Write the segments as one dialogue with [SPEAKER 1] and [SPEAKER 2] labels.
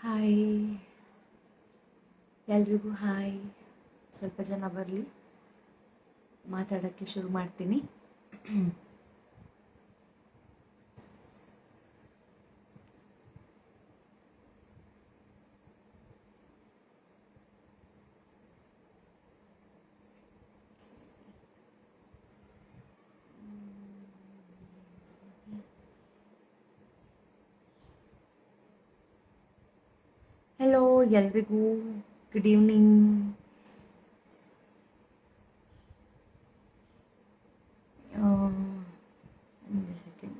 [SPEAKER 1] Hi ಎಲ್ರಿಗೂ hi. ಸ್ವಲ್ಪ ಜನ ಬರಲಿ, ಮಾತಾಡೋಕ್ಕೆ ಶುರು ಮಾಡ್ತೀನಿ. ಹೆಲೋ ಎಲ್ರಿಗೂ, ಗುಡ್ ಈವ್ನಿಂಗ್. ಒಂದು second.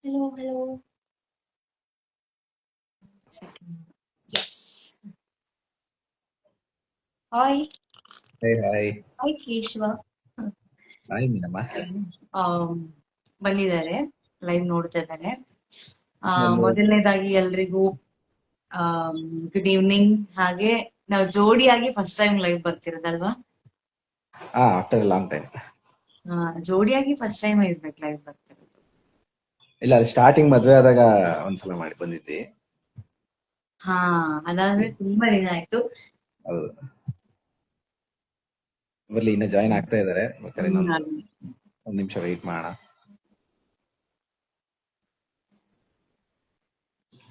[SPEAKER 1] Hello hello, yes. Hi
[SPEAKER 2] hi
[SPEAKER 1] hi Keshava.
[SPEAKER 2] Hi Meenamma.
[SPEAKER 1] ಬಂದಿದ್ದಾರೆ, ಲೈವ್ ನೋಡ್ತಾ ಇದ್ದಾರೆ.
[SPEAKER 2] Hello.
[SPEAKER 1] ಮೊದಲನೇದಾಗಿ ಎಲ್ರಿಗೂ ಗುಡ್ ಈವ್ನಿಂಗ್. ಹಾಗೆ ನಾವು ಜೋಡಿಯಾಗಿ ಫಸ್ಟ್ ಟೈಮ್ ಲೈವ್ ಬರ್ತಿರೋದಲ್ವಾ?
[SPEAKER 2] After long time.
[SPEAKER 1] ಜೋಡಿಯಾಗಿ ಫಸ್ಟ್ ಟೈಮ್ ಇರ್ಬೇಕು ಲೈವ್ ಬರ್ತಿರೋದು.
[SPEAKER 2] ಇಲ್ಲ, ಸ್ಟಾರ್ಟಿಂಗ್ ಮದ್ವೆ ಆದಾಗ ಒಂದ್ಸಲ ಮಾಡಿ ಬಂದಿದ್ದಿ.
[SPEAKER 1] ಅದಾದ್ಮೇಲೆ ತುಂಬಾ ದಿನ ಆಯ್ತು.
[SPEAKER 2] ಹೌದು, ಬರ್ಲಿ, ಇನ್ನ ಜಾಯಿನ್ ಆಗ್ತಾ ಇದಾರೆ. ಬೇಕಾದ್ರೆ ಇನ್ನೊಂದು ಒಂದ್ ನಿಮಿಷ ವೆಯ್ಟ್ ಮಾಡೋಣ.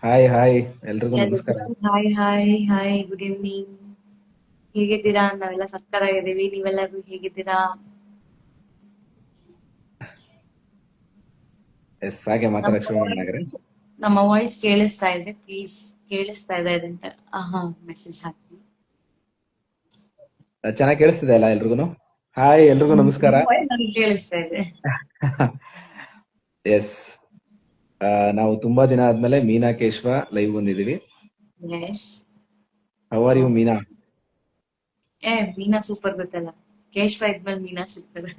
[SPEAKER 2] ಹಾಯ್ ಹಾಯ್ ಎಲ್ರಿಗೂ ನಮಸ್ಕಾರ.
[SPEAKER 1] Hi hi hi, good evening. ಹೇಗಿದ್ದೀರಾ? ನಾವೆಲ್ಲ ಸಕ್ಕತ್ತಾಗಿದ್ದೀವಿ, ನೀವೆಲ್ಲರೂ ಹೇಗಿದ್ದೀರಾ?
[SPEAKER 2] ಎಸ್, ಹಾಗೆ ಮಾತಾಡಕ್ ಶುರು ಮಾಡಿದ್ರೆ
[SPEAKER 1] ನಮ್ಮ ವಾಯ್ಸ್ ಕೇಳಿಸ್ತಾ ಇದೆ? ಪ್ಲೀಸ್, ಕೇಳಿಸ್ತಾ ಇದೆ ಅಂತ ಮೆಸೇಜ್ ಹಾಕಿ.
[SPEAKER 2] ಚೆನ್ನಾಗಿ ಕೇಳಿಸ್ತಿದೆ ಅಲ್ಲ ಎಲ್ರಿಗೂ? ಹಾಯ್ ಎಲ್ರಿಗೂ ನಮಸ್ಕಾರ.
[SPEAKER 1] ನನಗೆ ಕೇಳಿಸ್ತಾ ಇದೆ.
[SPEAKER 2] ಎಸ್, ನಾವು ತುಂಬಾ ದಿನ ಆದ್ಮೇಲೆ ಮೀನಾ ಕೇಶವ ಲೈವ್ ಬಂದಿದೀವಿ.
[SPEAKER 1] Yes.
[SPEAKER 2] How are you Meena?
[SPEAKER 1] Meena super ಗೊತ್ತಲ್ಲ, ಕೇಶವ ಇದ್ಮೇಲೆ ಮೀನಾ ಸಿಗ್ತದೆ.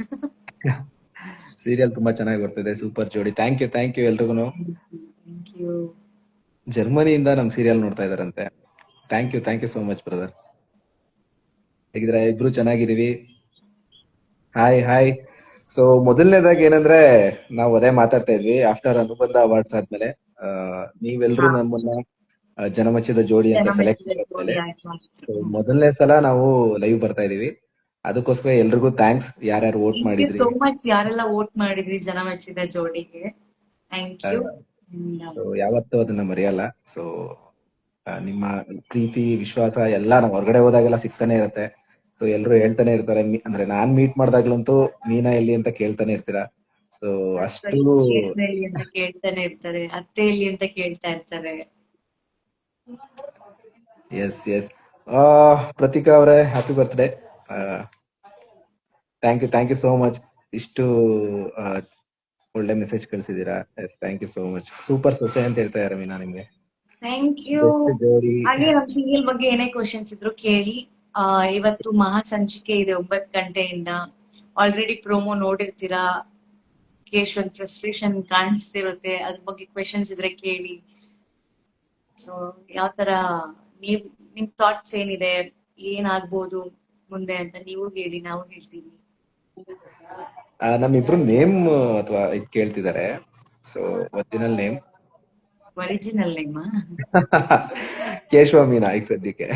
[SPEAKER 2] ಸೀರಿಯಲ್ ತುಂಬಾ ಚೆನ್ನಾಗಿ ಬರ್ತಿದೆ, ಸೂಪರ್ ಜೋಡಿ. ಥ್ಯಾಂಕ್ ಯು ಎಲ್ರಿಗೂ.
[SPEAKER 1] Thank you.
[SPEAKER 2] ಜರ್ಮನಿಯಿಂದ ನಮ್ ಸೀರಿಯಲ್ ನೋಡ್ತಾ ಇದಾರಂತೆ. Thank you so much brother. ಹೇಗಿದ್ರೆ ಇಬ್ರು ಚೆನ್ನಾಗಿದೀವಿ. Hi hi. ಸೊ ಮೊದಲನೇದಾಗಿ ಏನಂದ್ರೆ, ನಾವು ಅದೇ ಮಾತಾಡ್ತಾ ಇದ್ವಿ ಆಫ್ಟರ್ ಅನುಬಂಧ ಅವಾರ್ಡ್ಸ್ ಆದ್ಮೇಲೆ. ನೀವೆಲ್ರೂ ನಮ್ಮನ್ನ ಜನಮಚ್ಚಿದ ಜೋಡಿ ಅಂತ ಸೆಲೆಕ್ಟ್ ಮಾಡಿದ್ಮೇಲೆ ಮೊದಲನೇ ಸಲ ನಾವು ಲೈವ್ ಬರ್ತಾ ಇದೀವಿ. ಅದಕ್ಕೋಸ್ಕರ ಎಲ್ರಿಗೂ ಥ್ಯಾಂಕ್ಸ್, ಯಾರ್ಯಾರು ವೋಟ್ ಮಾಡಿದ್ರಿ.
[SPEAKER 1] ಸೋ ಮಚ್, ಯಾರೆಲ್ಲ ವೋಟ್ ಮಾಡಿದ್ರಿ ಜನ ಮೆಚ್ಚಿದ ಜೋಡಿಗೆ, ಥ್ಯಾಂಕ್ ಯು.
[SPEAKER 2] ಸೊ ಯಾವತ್ತೂ ಅದನ್ನ ಮರೆಯಲ್ಲ. ಸೊ ನಿಮ್ಮ ಪ್ರೀತಿ ವಿಶ್ವಾಸ ಎಲ್ಲ ನಾವು ಹೊರಗಡೆ ಹೋದಾಗೆಲ್ಲ ಸಿಗ್ತಾನೆ ಇರತ್ತೆ. ಸೊ ಎಲ್ರು ಹೇಳ್ತಾನೆ ಇರ್ತಾರೆ, ಅಂದ್ರೆ ನಾನ್ ಮೀಟ್ ಮಾಡ್ದಾಗ್ಲಂತೂ ಮೀನಾ ಎಲ್ಲಿ ಅಂತ ಕೇಳ್ತಾನೆ ಇರ್ತೀರಾ. ಸೊ ಅಷ್ಟು
[SPEAKER 1] ಎಲ್ಲಿ ಅಂತ ಕೇಳ್ತಾನೆ ಇರ್ತಾರೆ, ಅತ್ತೆ ಎಲ್ಲಿ ಅಂತ ಕೇಳ್ತಾ ಇರ್ತಾರೆ.
[SPEAKER 2] ಎಸ್. ಪ್ರತೀಕಾ ಅವರೇ, happy birthday. Thank you so much. ಇಷ್ಟು ಒಳ್ಳೆ ಮೆಸೇಜ್ ಕಳ್ಸಿದೀರಾ. Thank you so much. Super ಸೊಸೆ ಅಂತ ಹೇಳ್ತಾ ಇದಾರೆ ಮೀನಾ ನಿಮ್ಗೆ.
[SPEAKER 1] Thank you. ಹಾಗೆ ನಮ್ ಸೀರಿಯಲ್ ಬಗ್ಗೆ ಏನೇ ಕ್ವಶನ್ಸ್ ಇದ್ರು ಕೇಳಿ. ಇವತ್ತು ಮಹಾ ಸಂಚಿಕೆ ಇದೆ 9 ಗಂಟೆಯಿಂದ. ಆಲ್ರೆಡಿ ಪ್ರೋಮೋ ನೋಡಿರ್ತೀರಾ. ಕೇಶವನ್ ಫ್ರಸ್ಟ್ರೇಷನ್ ಕಾಣಿಸ್ತಿರುತ್ತೆ, ಅದ್ರ ಬಗ್ಗೆ ಕ್ವೆಶನ್ಸ್ ಇದ್ರೆ ಕೇಳಿ. ಸೊ ಯಾವ ತರ ನಿಮ್ ಥಾಟ್ಸ್ ಏನಿದೆ, ಏನಾಗ್ಬೋದು ಮುಂದೆ ಅಂತ ನೀವು ಹೇಳಿ, ನಾವು ಹೇಳ್ತೀವಿ.
[SPEAKER 2] ನಮ್ಮಿಬ್ರು ನೇಮ್ ಅಥವಾ ಇದ್ ಕೇಳ್ತಿದ್ದಾರೆ. So original name
[SPEAKER 1] original name
[SPEAKER 2] Keshava Meena ಈಗ ಸದ್ಯಕ್ಕೆ.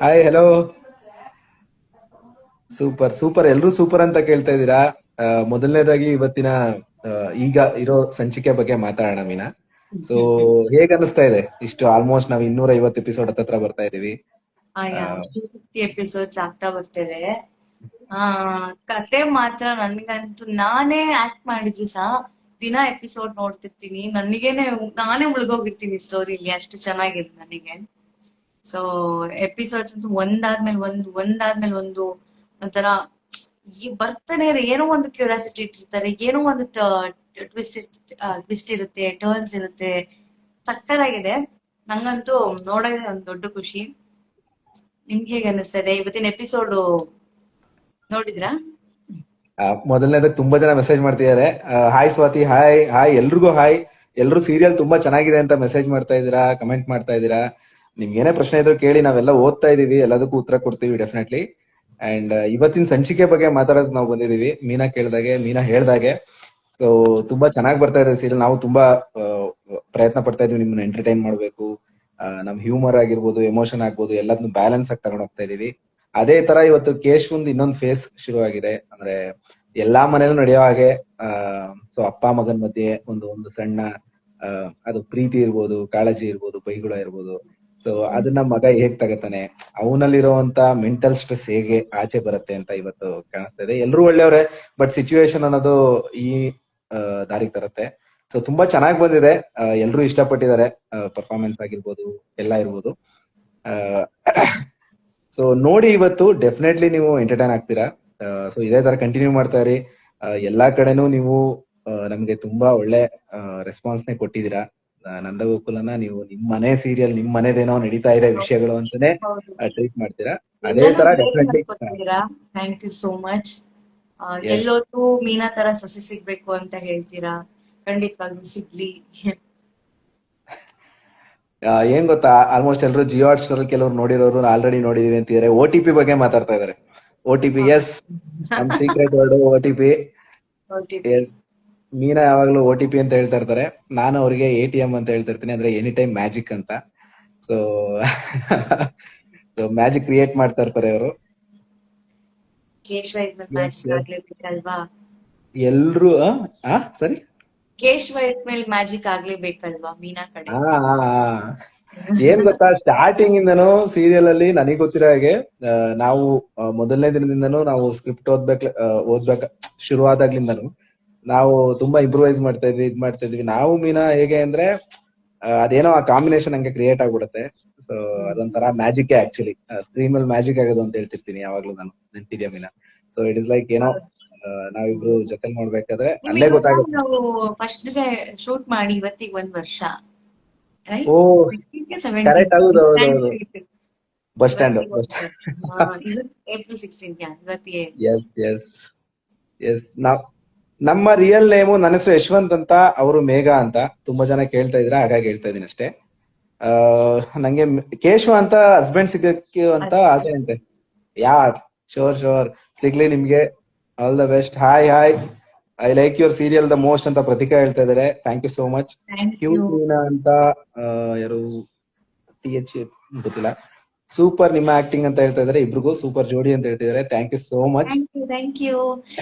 [SPEAKER 2] Hi hello. ಸೂಪರ್ ಎಲ್ರು ಸೂಪರ್ ಅಂತ ಕೇಳ್ತಾ ಇದ್ದೀರಾ. ಮೊದಲನೇದಾಗಿ ಇವತ್ತಿನ ಈಗ ಇರೋ ಸಂಚಿಕೆ ಬಗ್ಗೆ ಮಾತಾಡೋಣ ಮೀನಾ. ಸೊ ಹೇಗ್ ಅನಿಸ್ತಾ ಇದೆ? ಇಷ್ಟು ಆಲ್ಮೋಸ್ಟ್ ನಾವ್ 250 ಎಪಿಸೋಡ್ ಹತ್ರ ಬರ್ತಾ ಇದೀವಿ.
[SPEAKER 1] 250 ಎಪಿಸೋಡ್ಸ್ ಆಗ್ತಾ ಬರ್ತಿದೆ. ಕತೆ ಮಾತ್ರ ನನ್ಗಂತೂ, ನಾನೇ ಆಕ್ಟ್ ಮಾಡಿದ್ರು ಸಹ ದಿನ ಎಪಿಸೋಡ್ ನೋಡ್ತಿರ್ತೀನಿ. ನಾನೇ ಮುಳುಗೋಗಿರ್ತೀನಿ ಸ್ಟೋರಿಲಿ, ಅಷ್ಟು ಚೆನ್ನಾಗಿದೆ ನನಗೆ. ಸೊ ಎಪಿಸೋಡ್ಸ್ ಅಂತೂ ಒಂದಾದ್ಮೇಲೆ ಒಂದು ಒಂಥರ ಬರ್ತಾನೆ ಏನೋ ಒಂದು ಕ್ಯೂರಿಯಾಸಿಟಿ ಇಟ್ಟಿರ್ತಾರೆ, ಏನೋ ಒಂದು ಟ್ವಿಸ್ಟ್ ಇರುತ್ತೆ, ಟರ್ನ್ಸ್ ಇರುತ್ತೆ. ಸಕ್ಕತ್ತಾಗಿದೆ. ನಂಗಂತೂ ನೋಡೋದೇ ಒಂದು ದೊಡ್ಡ ಖುಷಿ. ನಿಮ್ಗೆ ಹೇಗೆ ಅನಿಸ್ತಾ ಇದೆ? ಇವತ್ತಿನ ಎಪಿಸೋಡ್ ನೋಡಿದ್ರಾ?
[SPEAKER 2] ಮೊದಲನೇದಾಗ ತುಂಬಾ ಜನ ಮೆಸೇಜ್ ಮಾಡ್ತಿದ್ದಾರೆ. ಹಾಯ್ ಸ್ವಾತಿ, ಹಾಯ್ ಹಾಯ್ ಎಲ್ರಿಗೂ ಹಾಯ್. ಎಲ್ರು ಸೀರಿಯಲ್ ತುಂಬಾ ಚೆನ್ನಾಗಿದೆ ಅಂತ ಮೆಸೇಜ್ ಮಾಡ್ತಾ ಇದೀರಾ, ಕಮೆಂಟ್ ಮಾಡ್ತಾ ಇದೀರಾ. ನಿಮ್ಗೆ ಏನೇ ಪ್ರಶ್ನೆ ಇದ್ರು ಕೇಳಿ, ನಾವೆಲ್ಲ ಓದ್ತಾ ಇದೀವಿ, ಎಲ್ಲದಕ್ಕೂ ಉತ್ತರ ಕೊಡ್ತೀವಿ ಡೆಫಿನೆಟ್ಲಿ. ಅಂಡ್ ಇವತ್ತಿನ ಸಂಚಿಕೆ ಬಗ್ಗೆ ಮಾತಾಡೋದು ನಾವು ಬಂದಿದೀವಿ. ಮೀನಾ ಕೇಳ್ದಾಗೆ, ಮೀನಾ ಹೇಳ್ದಾಗೆ. ಸೊ ತುಂಬಾ ಚೆನ್ನಾಗಿ ಬರ್ತಾ ಇದೆ ಸೀರಿಯಲ್. ನಾವು ತುಂಬಾ ಪ್ರಯತ್ನ ಪಡ್ತಾ ಇದೀವಿ ನಿಮ್ಮನ್ನ ಎಂಟರ್ಟೈನ್ ಮಾಡ್ಬೇಕು. ನಮ್ ಹ್ಯೂಮರ್ ಆಗಿರ್ಬೋದು, ಎಮೋಷನ್ ಆಗ್ಬೋದು, ಎಲ್ಲದನ್ನು ಬ್ಯಾಲೆನ್ಸ್ ಆಗಿ ತಗೊಂಡ್ ಹೋಗ್ತಾ ಇದೀವಿ. ಅದೇ ತರ ಇವತ್ತು ಕೇಶವಂದ್ ಇನ್ನೊಂದು ಫೇಸ್ ಶುರುವಾಗಿದೆ. ಅಂದ್ರೆ ಎಲ್ಲಾ ಮನೇಲೂ ನಡೆಯೋ ಹಾಗೆ ಸೊ ಅಪ್ಪ ಮಗನ್ ಮಧ್ಯೆ ಒಂದು ಸಣ್ಣ ಅದು ಪ್ರೀತಿ ಇರ್ಬೋದು, ಕಾಳಜಿ ಇರ್ಬೋದು, ಬೈಗುಳ ಇರ್ಬೋದು. ಸೊ ಅದನ್ನ ಮಗ ಹೇಗ್ ತಗತಾನೆ, ಅವನಲ್ಲಿರುವಂತ ಮೆಂಟಲ್ ಸ್ಟ್ರೆಸ್ ಹೇಗೆ ಆಚೆ ಬರುತ್ತೆ ಅಂತ ಇವತ್ತು ಕಾಣಿಸ್ತಾ ಇದೆ. ಎಲ್ರು ಒಳ್ಳೆಯವ್ರೆ, ಬಟ್ ಸಿಚುವೇಶನ್ ಅನ್ನೋದು ಈ ದಾರಿಗೆ ತರುತ್ತೆ. ಸೊ ತುಂಬಾ ಚೆನ್ನಾಗಿ ಬಂದಿದೆ. ಎಲ್ರು ಇಷ್ಟಪಟ್ಟಿದ್ದಾರೆ. ಪರ್ಫಾರ್ಮೆನ್ಸ್ ಆಗಿರ್ಬೋದು, ಎಲ್ಲ ಇರ್ಬೋದು. ಸೊ ನೋಡಿ ಇವತ್ತು ಡೆಫಿನೆಟ್ಲಿ ನೀವು ಎಂಟರ್ಟೈನ್ ಆಗ್ತೀರಾ. ಸೊ ಇದೇ ತರ ಕಂಟಿನ್ಯೂ ಮಾಡ್ತಾ ಇರಿ. ಎಲ್ಲಾ ಕಡೆನೂ ನೀವು ನಮ್ಗೆ ತುಂಬಾ ಒಳ್ಳೆ ರೆಸ್ಪಾನ್ಸ್ ನೇ ಕೊಟ್ಟಿದ್ದೀರಾ. ನಂದಗೋಕುಲನ ನೀವು ನಿಮ್ ಮನೆ ಸೀರಿಯಲ್, ನಿಮ್ ಮನೆದೇನೋ ನಡೀತಾ ಇದೆ ವಿಷಯಗಳು ಅಂತಾನೆ ಟ್ರೀಟ್ ಮಾಡ್ತೀರಾ. ಅದೇ ತರ definitely.
[SPEAKER 1] Thank you so much. ಎಲ್ಲೋದು ಮೀನಾ ತರ ಸಸಿ ಸಿಗ್ಬೇಕು ಅಂತ ಹೇಳ್ತೀರಾ, ಖಂಡಿತವಾಗ್ಲೂ ಸಿಗ್ಲಿ.
[SPEAKER 2] ಏನ್ ಗೊತ್ತಾ, ಆಲ್ಮೋಸ್ಟ್ ಎಲ್ಲರೂ ಜಿಯೋ ಹಾಟ್ ಸ್ಟಾರ್ ಕೆಲವರು ನೋಡಿರೋರು ಆಲ್ರೆಡಿ ನೋಡಿದೀವಿ ಅಂತಿದ್ದಾರೆ. OTP ಬಗ್ಗೆ ಮಾತಾಡ್ತಾ ಇದಾರೆ. OTP, ಎಸ್, ನಮ್ ಸೀಕ್ರೆಟ್ ವರ್ಡ್ OTP. ಮೀನಾ ಯಾವಾಗ್ಲೂ OTP ಅಂತ ಹೇಳ್ತಾ ಇರ್ತಾರೆ. ನಾನು ಅವ್ರಿಗೆ ATM ಅಂತ ಹೇಳ್ತಾ ಇರ್ತೀನಿ, ಅಂದ್ರೆ ಎನಿ ಟೈಮ್ ಮ್ಯಾಜಿಕ್ ಅಂತ. ಸೊ ಮ್ಯಾಜಿಕ್ ಕ್ರಿಯೇಟ್ ಮಾಡ್ತಾ ಇರ್ತಾರೆ ಅವರು. ಎಲ್ರು ಸರಿ,
[SPEAKER 1] ಕೇಶವ ಮೇಲೆ ಮ್ಯಾಜಿಕ್ ಆಗ್ಲೇಬೇಕಲ್ವಾ ಮೀನಾ ಕಡೆ.
[SPEAKER 2] ಏನ್ ಗೊತ್ತಾ, ಸ್ಟಾರ್ಟಿಂಗ್ ಇಂದನು ಸೀರಿಯಲ್ ಅಲ್ಲಿ ನನಗ್ ಗೊತ್ತಿರೋ ಹಾಗೆ ನಾವು ಮೊದಲನೇ ದಿನದಿಂದನೂ ನಾವು ಸ್ಕ್ರಿಪ್ಟ್ ಓದ್ಬೇಕ ಶುರುವಾದಾಗ್ಲಿಂದನು ನಾವು ತುಂಬಾ ಇಂಪ್ರೂವೈಸ್ ಮಾಡ್ತಾ ಇದ್ವಿ, ಇದ್ ಮಾಡ್ತಾ ಇದ್ವಿ. ನಾವು ಮೀನಾ ಹೇಗೆ ಅಂದ್ರೆ ಅದೇನೋ ಆ ಕಾಂಬಿನೇಷನ್ ಹಂಗೆ ಕ್ರಿಯೇಟ್ ಆಗ್ಬಿಡುತ್ತೆ. ಸೊ ಅದೊಂಥರ ಮ್ಯಾಜಿಕ್ ಆಕ್ಚುಲಿ. ಸ್ಕ್ರೀನ್ ಅಲ್ಲಿ ಮ್ಯಾಜಿಕ್ ಆಗೋದು ಅಂತ ಹೇಳ್ತಿರ್ತೀನಿ ಯಾವಾಗ್ಲೂ ನಾನು, ನೆನ್ಪಿದ್ಯಾ ಮೀನಾ? ಸೊ ಇಟ್ ಇಸ್ ಲೈಕ್ ಏನೋ ನಾವಿಬ್ರು ಜೊತೆ ಮಾಡ್ಬೇಕಾದ್ರೆ ಅಲ್ಲೇ ಗೊತ್ತಾಗುತ್ತೆ.
[SPEAKER 1] ನಾವು ಫಸ್ಟ್ ಗೆ ಶೂಟ್ ಮಾಡಿ ಇವತ್ತಿಗೆ 1 ವರ್ಷ.
[SPEAKER 2] ಓ ಕರೆಕ್ಟ್, ಹೌದು ಬಸ್ ಸ್ಟ್ಯಾಂಡ್
[SPEAKER 1] ಏಪ್ರಿಲ್ 16
[SPEAKER 2] ಎಸ್. ನಮ್ಮ ರಿಯಲ್ ನೇಮು, ನನ್ನ ಹೆಸರು ಯಶವಂತ್ ಅಂತ, ಅವರು ಮೇಘಾ ಅಂತ. ತುಂಬಾ ಜನ ಕೇಳ್ತಾ ಇದ್ರ, ಹಾಗಾಗಿ ಹೇಳ್ತಾ ಇದೀನಿ ಅಷ್ಟೇ. ನಂಗೆ ಕೇಶವ ಅಂತ ಹಸ್ಬೆಂಡ್ ಸಿಗಕ್ಕೆ ಅಂತ ಆಸೆ ಅಂತೆ. ಶೋರ್ ಸಿಗ್ಲಿ ನಿಮ್ಗೆ. All the best. Hi I like your serial the most ಅಂತ ಪ್ರತಿಕಾ ಹೇಳ್ತಾ ಇದಾರೆ. Thank you so much. Meena ಅಂತ ಯಾರು TH ಗೊತ್ತಿಲ್ಲ. ಸೂಪರ್ ನಿಮ್ಮ ಆಕ್ಟಿಂಗ್ ಅಂತ ಹೇಳ್ತಾ ಇದಾರೆ. ಇಬ್ರಿಗೂ ಸೂಪರ್ ಜೋಡಿ ಅಂತ ಹೇಳ್ತಿದಾರೆ. Thank you so much.
[SPEAKER 1] Thank you.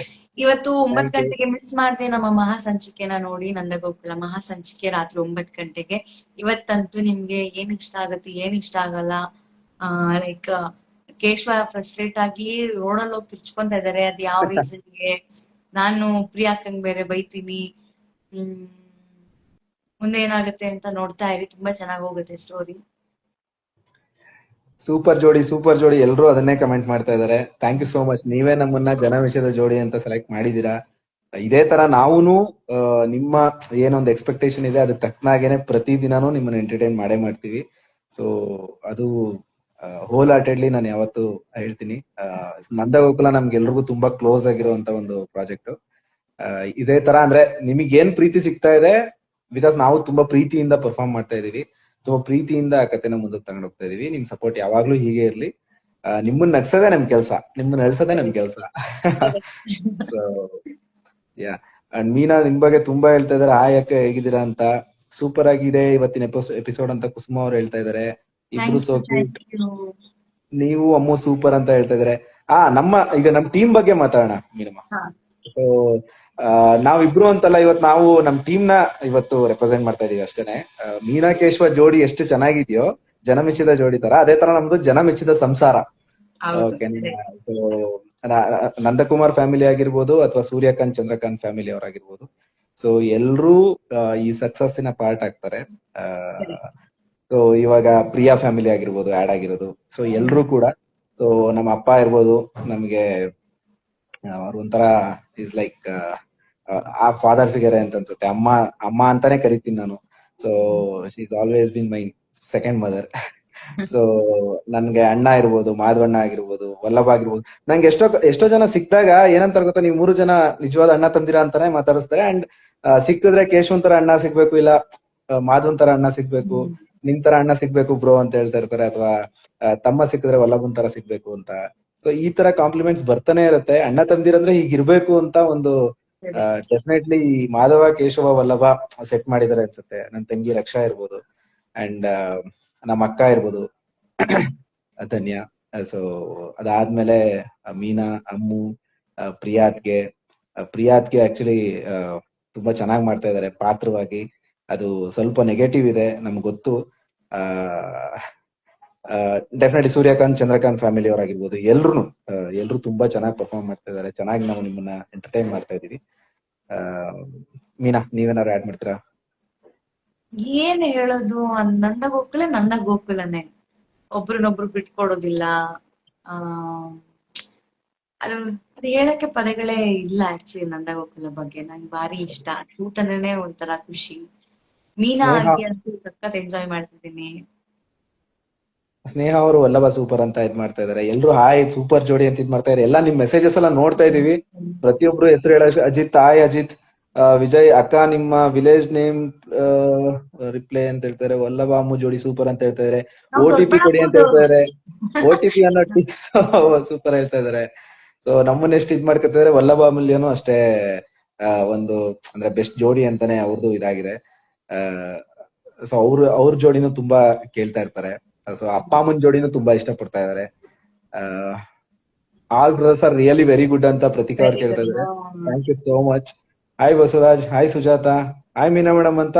[SPEAKER 1] ಇವತ್ತು 9 ಗಂಟೆಗೆ ಮಿಸ್ ಮಾಡ್ದೆ ನಮ್ಮ ಮಹಾಸಂಚಿಕೆನ ನೋಡಿ. ನಂದಗೋಕುಲ ಮಹಾಸಂಚಿಕೆ ರಾತ್ರಿ 9 ಗಂಟೆಗೆ. ಇವತ್ತಂತೂ ನಿಮ್ಗೆ ಏನ್ ಇಷ್ಟ ಆಗತ್ತೆ, ಏನ್ ಇಷ್ಟ ಆಗಲ್ಲ, ಲೈಕ್ ಕೇಶವ ಫ್ರಸ್ಟ್ರೇಟ್ ಆಗಿ ರೋಡಲ್ಲಿ ಹೋಗಿ ಕಿರ್ಚ್ಕೊಂತ ಇದಾರೆ. ಅದ್ ಯಾವ ರೀಸನ್ಗೆ, ನಾನು ಪ್ರಿಯಾಕಂಗ್ ಬೇರೆ ಬೈತೀನಿ. ಮುಂದೆ ಏನಾಗುತ್ತೆ ಅಂತ ನೋಡ್ತಾ ಇರಿ. ತುಂಬಾ ಚೆನ್ನಾಗಿ ಹೋಗುತ್ತೆ ಸ್ಟೋರಿ.
[SPEAKER 2] ಸೂಪರ್ ಜೋಡಿ ಎಲ್ರು ಅದನ್ನೇ ಕಮೆಂಟ್ ಮಾಡ್ತಾ ಇದಾರೆ. Thank you so much. ನೀವೇ ನಮ್ಮನ್ನ ಜನವಿಷಯದ ಜೋಡಿ ಅಂತ ಸೆಲೆಕ್ಟ್ ಮಾಡಿದೀರಾ. ಇದೇ ತರ ನಾವೂನು ನಿಮ್ಮ ಏನೊಂದು ಎಕ್ಸ್ಪೆಕ್ಟೇಷನ್ ಇದೆ ಅದಕ್ಕೆ ತಕ್ಕನಾಗೇನೆ ಪ್ರತಿ ದಿನಾನು ನಿಮ್ಮನ್ನ ಎಂಟರ್ಟೈನ್ ಮಾಡೇ ಮಾಡ್ತೀವಿ. ಸೊ ಅದು ಹೋಲ್ ಹಾರ್ಟೆಡ್ಲಿ ನಾನು ಯಾವತ್ತು ಹೇಳ್ತೀನಿ. ನಂದಗೋಕುಲ ನಮ್ಗೆಲ್ರಿಗೂ ತುಂಬಾ ಕ್ಲೋಸ್ ಆಗಿರುವಂತ ಒಂದು ಪ್ರಾಜೆಕ್ಟ್. ಇದೇ ತರ ಅಂದ್ರೆ ನಿಮಗೆ ಏನ್ ಪ್ರೀತಿ ಸಿಗ್ತಾ ಇದೆ, ಬಿಕಾಸ್ ನಾವು ತುಂಬಾ ಪ್ರೀತಿಯಿಂದ ಪರ್ಫಾರ್ಮ್ ಮಾಡ್ತಾ ಇದೀವಿ. ತುಂಬಾ ಪ್ರೀತಿಯಿಂದ ಆ ಕಥೆನ ಮುಂದಕ್ಕೆ ತಗೊಂಡ್ ಹೋಗ್ತಾ ಇದೀವಿ. ನಿಮ್ ಸಪೋರ್ಟ್ ಯಾವಾಗ್ಲೂ ಹೀಗೆ ಇರ್ಲಿ. ನಿಮ್ಮನ್ನ ನಗ್ಸೋದೇ ನಮ್ ಕೆಲ್ಸ, ನಿಮ್ಮನ್ನ ಅಳ್ಸೋದೇ ನಮ್ ಕೆಲ್ಸ. ಸೊ ಅಂಡ್ ಮೀನಾ ನಿಮ್ ಬಗ್ಗೆ ತುಂಬಾ ಹೇಳ್ತಾ ಇದಾರೆ. ಅಕ್ಕ ಹೇಗಿದ್ದೀರಾ ಅಂತ. ಸೂಪರ್ ಆಗಿದೆ ಇವತ್ತಿನ ಎಪಿಸೋಡ್ ಅಂತ ಕುಸುಮ ಅವ್ರು ಹೇಳ್ತಾ ಇದಾರೆ. ಇಬ್ರು ಸೋ ಕ್ಯೂಟ್. ನೀವು ಅಮ್ಮು ಸೂಪರ್ ಅಂತ ಹೇಳ್ತಾ ಇದಾರೆ. ಈಗ ನಮ್ ಟೀಮ್ ಬಗ್ಗೆ ಮಾತಾಡೋಣ ಮೀನಮ್ಮ. ಸೊ ನಾವಿಬ್ರು ಅಂತಲ್ಲ, ಇವತ್ತು ನಾವು ನಮ್ ಟೀಮ್ ನ ಇವತ್ತು ರೆಪ್ರೆಸೆಂಟ್ ಮಾಡ್ತಾ ಇದೀವಿ ಅಷ್ಟೇನೆ. ಮೀನಾ ಕೇಶವ ಜೋಡಿ ಎಷ್ಟು ಚೆನ್ನಾಗಿದ್ಯೋ ಜನಮೆಚ್ಚಿದ ಜೋಡಿ ತರ, ಅದೇ ತರ ನಮ್ದು ಜನಮೆಚ್ಚಿದ ಸಂಸಾರ. ಸೊ ನಂದಕುಮಾರ್ ಫ್ಯಾಮಿಲಿ ಆಗಿರ್ಬೋದು ಅಥವಾ ಸೂರ್ಯಕಾಂತ್ ಚಂದ್ರಕಾಂತ್ ಫ್ಯಾಮಿಲಿ ಅವರಾಗಿರ್ಬೋದು, ಸೊ ಎಲ್ರೂ ಈ ಸಕ್ಸಸ್ಸಿನ ಪಾರ್ಟ್ ಆಗ್ತಾರೆ. ಸೊ ಇವಾಗ ಪ್ರಿಯಾ ಫ್ಯಾಮಿಲಿ ಆಗಿರ್ಬೋದು ಆಡ್ ಆಗಿರೋದು. ಸೊ ಎಲ್ರೂ ಕೂಡ, ಸೊ ನಮ್ಮ ಅಪ್ಪ ಇರ್ಬೋದು, ನಮ್ಗೆ ಅವ್ರು ಒಂಥರ ಇಸ್ ಲೈಕ್ ಆ ಫಾದರ್ ಫಿಗರ್ ಅಂತ ಅನ್ಸುತ್ತೆ. ಅಮ್ಮ ಅಂತಾನೆ ಕರಿತೀನಿ ನಾನು. So she is always been my second mother. So ನನ್ಗೆ ಅಣ್ಣ ಇರ್ಬೋದು, ಮಾಧವಣ್ಣ ಆಗಿರ್ಬೋದು, ವಲ್ಲಭ ಆಗಿರ್ಬೋದು, ನಂಗೆ ಎಷ್ಟೋ ಜನ ಸಿಕ್ಕಿದಾಗ ಏನಂತಾರೆ ಗೊತ್ತಾ, ನೀವು 3 ಜನ ನಿಜವಾದ ಅಣ್ಣ ತಂದಿರ ಅಂತಾನೆ ಮಾತಾಡಿಸ್ತಾರೆ. ಅಂಡ್ ಸಿಕ್ಕಿದ್ರೆ ಕೇಶವನ್ ತರ ಅಣ್ಣ ಸಿಗ್ಬೇಕು, ಇಲ್ಲ ಮಾಧವನ್ ತರ ಅಣ್ಣ ಸಿಗ್ಬೇಕು, ನಿಮ್ ತರ ಅಣ್ಣ ಸಿಗ್ಬೇಕು ಬ್ರೋ ಅಂತ ಹೇಳ್ತಾ ಇರ್ತಾರೆ, ಅಥವಾ ತಮ್ಮ ಸಿಕ್ಕಿದ್ರೆ ವಲ್ಲಭನ್ ತರ ಸಿಗ್ಬೇಕು ಅಂತ. ಸೊ ಈ ತರ ಕಾಂಪ್ಲಿಮೆಂಟ್ಸ್ ಬರ್ತಾನೆ ಇರುತ್ತೆ. ಅಣ್ಣ ತಂದಿರಂದ್ರೆ ಹೀಗಿರ್ಬೇಕು ಅಂತ ಒಂದು ಡೆಫಿನೆಟ್ಲಿ ಮಾಧವ, ಕೇಶವ, ವಲ್ಲಭ ಸೆಟ್ ಮಾಡಿದಾರೆ ಅನ್ಸುತ್ತೆ. ನನ್ ತಂಗಿ ರಕ್ಷಾ ಇರ್ಬೋದು, ಅಂಡ್ ನಮ್ಮ ಅಕ್ಕ ಇರ್ಬೋದು ಧನ್ಯ. ಸೊ ಅದಾದ್ಮೇಲೆ ಮೀನಾ, ಅಮ್ಮು, ಪ್ರಿಯಾತ್ಗೆ ಆಕ್ಚುಲಿ ತುಂಬಾ ಚೆನ್ನಾಗಿ ಮಾಡ್ತಾ ಇದಾರೆ ಪಾತ್ರವಾಗಿ. ಅದು ಸ್ವಲ್ಪ ನೆಗೆಟಿವ್ ಇದೆ ನಮ್ಗೆ ಗೊತ್ತು. ಡೆಫಿನೆಟ್ಲಿ ಸೂರ್ಯಕಾಂತ್, ಚಂದ್ರಕಾಂತ್ ಫ್ಯಾಮಿಲಿ ಅವರಾಗಿರ್ಬೋದು, ಎಲ್ರು ತುಂಬಾ ಚೆನ್ನಾಗಿ ಪರ್ಫಾರ್ಮ್ ಮಾಡ್ತಾ ಇದಾರೆ. ಚೆನ್ನಾಗಿ ನಾವು ನಿಮ್ಮನ್ನ ಎಂಟರ್ಟೈನ್ ಮಾಡ್ತಾ ಇದೀವಿ. ಮೀನಾ, ನೀವೇನಾದ್ರು ಆಡ್ ಮಾಡ್ತೀರಾ?
[SPEAKER 1] ಏನ್ ಹೇಳೋದು, ನಂದ ಗೋಕುಲನೇ, ಒಬ್ರನ್ನೊಬ್ರು ಬಿಟ್ಕೊಡೋದಿಲ್ಲ. ಆ ಅದು ಅದು ಹೇಳಕ್ಕೆ ಪದಗಳೇ ಇಲ್ಲ. ಆಕ್ಚುಲಿ ನಂದ ಗೋಕುಲ ಬಗ್ಗೆ ನಂಗೆ ಭಾರಿ ಇಷ್ಟ. ಶೂಟ್ ಅಂದ್ರೆ ಒಂಥರ ಖುಷಿ. ಮೀನಾ
[SPEAKER 2] ಸ್ನೇಹ
[SPEAKER 1] ಆಗಿ ಅಂತೂ ಸಖತ್ ಎಂಜಾಯ್ ಮಾಡ್ತಿದ್ದೀನಿ.
[SPEAKER 2] ಸ್ನೇಹ ಅವರು ವಲ್ಲಭ ಸೂಪರ್ ಅಂತ ಇದ್ ಮಾಡ್ತಾ ಇದಾರೆ. ಎಲ್ರು ಹಾಯ್ ಸೂಪರ್ ಜೋಡಿ ಅಂತ ಇದ್ ಮಾಡ್ತಾ ಇದಾರೆ. ಎಲ್ಲಾ ನಿಮ್ ಮೆಸೇಜಸ್ ಎಲ್ಲ ನೋಡ್ತಾ ಇದೀವಿ. ಪ್ರತಿಯೊಬ್ರು ಹೆಸರು ಹೇಳ, ಅಜಿತ್ ಹಾಯ್ ಅಜಿತ್, ವಿಜಯ್ ಅಕ್ಕ ನಿಮ್ಮ ವಿಲೇಜ್ ನೇಮ್ ರಿಪ್ಲೈ ಅಂತ ಹೇಳ್ತಾರೆ. ವಲ್ಲಭ ಅಮ್ಮು ಜೋಡಿ ಸೂಪರ್ ಅಂತ ಹೇಳ್ತಾ ಇದಾರೆ.
[SPEAKER 1] ನಾವು
[SPEAKER 2] OTP ಕೊಡಿ ಅಂತ
[SPEAKER 1] ದೊಡ್ಡಬಳ್ಳಾಪುರದವ್ರು.
[SPEAKER 2] ಹೇಳ್ತಾ ಇದಾರೆ. OTP ಅನ್ನೋ ಸೂಪರ್ ಹೇಳ್ತಾ ಇದಾರೆ. ಸೊ ನಮ್ಮನ್ನ ಎಷ್ಟು ಇದ್ ಮಾಡ್ಕೊತಿದಾರೆ. ವಲ್ಲಭ ಅಮೂಲ್ಯನು ಅಷ್ಟೇ ಒಂದು ಅಂದ್ರೆ ಬೆಸ್ಟ್ ಜೋಡಿ ಅಂತಾನೆ ಅವ್ರದ್ದು ಇದಾಗಿದೆ. ಸೊ ಅವ್ರ ಜೋಡಿನೂ ತುಂಬಾ ಕೇಳ್ತಾ ಇರ್ತಾರೆ. ಸೊ ಅಪ್ಪ ಅಮ್ಮನ್ ಜೋಡಿನೂ ತುಂಬಾ ಇಷ್ಟ ಪಡ್ತಾ ಇದಾರೆ. All brothers are really very good ಅಂತ ಪ್ರತೀಕ್ ಅವ್ರು ಕೇಳ್ತಾ ಇದಾರೆ. Thank you so much. Hi Basavaraj, hi Sujatha, hi Meena madam ಅಂತ